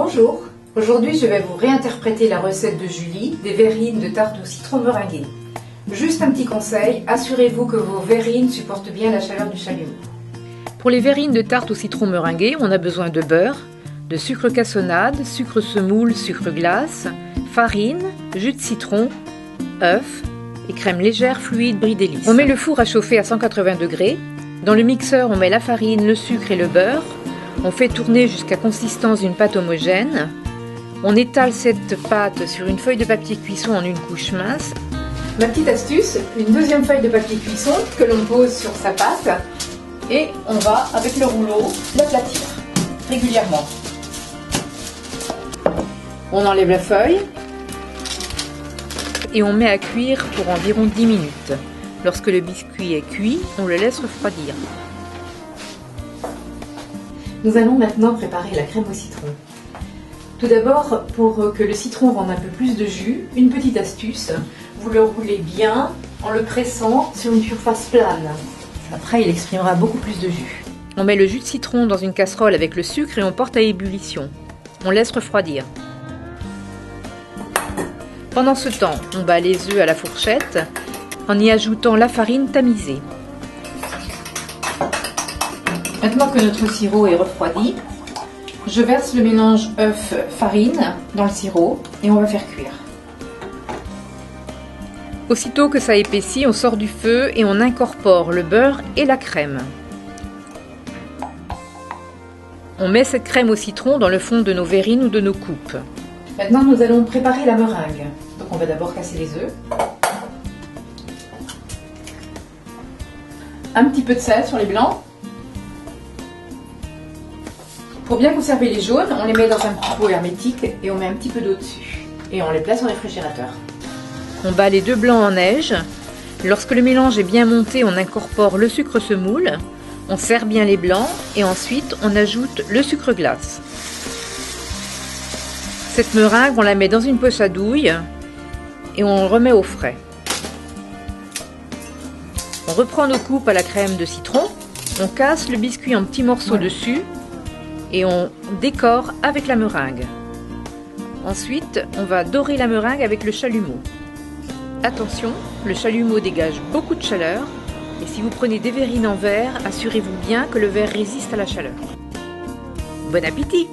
Bonjour, aujourd'hui je vais vous réinterpréter la recette de Julie des verrines de tarte au citron meringuée. Juste un petit conseil, assurez-vous que vos verrines supportent bien la chaleur du chalumeau. Pour les verrines de tarte au citron meringuée, on a besoin de beurre, de sucre cassonade, sucre semoule, sucre glace, farine, jus de citron, œufs et crème légère fluide Brie Délice. On met le four à chauffer à 180 degrés. Dans le mixeur, on met la farine, le sucre et le beurre. On fait tourner jusqu'à consistance d'une pâte homogène. On étale cette pâte sur une feuille de papier cuisson en une couche mince. Ma petite astuce, une deuxième feuille de papier cuisson que l'on pose sur sa pâte et on va, avec le rouleau, l'aplatir régulièrement. On enlève la feuille et on met à cuire pour environ 10 minutes. Lorsque le biscuit est cuit, on le laisse refroidir. Nous allons maintenant préparer la crème au citron. Tout d'abord, pour que le citron rende un peu plus de jus, une petite astuce, vous le roulez bien en le pressant sur une surface plane. Après, il exprimera beaucoup plus de jus. On met le jus de citron dans une casserole avec le sucre et on porte à ébullition. On laisse refroidir. Pendant ce temps, on bat les œufs à la fourchette en y ajoutant la farine tamisée. Maintenant que notre sirop est refroidi, je verse le mélange œuf-farine dans le sirop et on va faire cuire. Aussitôt que ça épaissit, on sort du feu et on incorpore le beurre et la crème. On met cette crème au citron dans le fond de nos verrines ou de nos coupes. Maintenant, nous allons préparer la meringue. Donc on va d'abord casser les œufs. Un petit peu de sel sur les blancs. Pour bien conserver les jaunes, on les met dans un petit pot hermétique et on met un petit peu d'eau dessus. Et on les place au réfrigérateur. On bat les deux blancs en neige. Lorsque le mélange est bien monté, on incorpore le sucre semoule. On serre bien les blancs et ensuite on ajoute le sucre glace. Cette meringue, on la met dans une poche à douille et on remet au frais. On reprend nos coupes à la crème de citron. On casse le biscuit en petits morceaux dessus. Et on décore avec la meringue. Ensuite, on va dorer la meringue avec le chalumeau. Attention, le chalumeau dégage beaucoup de chaleur et si vous prenez des verrines en verre, assurez-vous bien que le verre résiste à la chaleur. Bon appétit!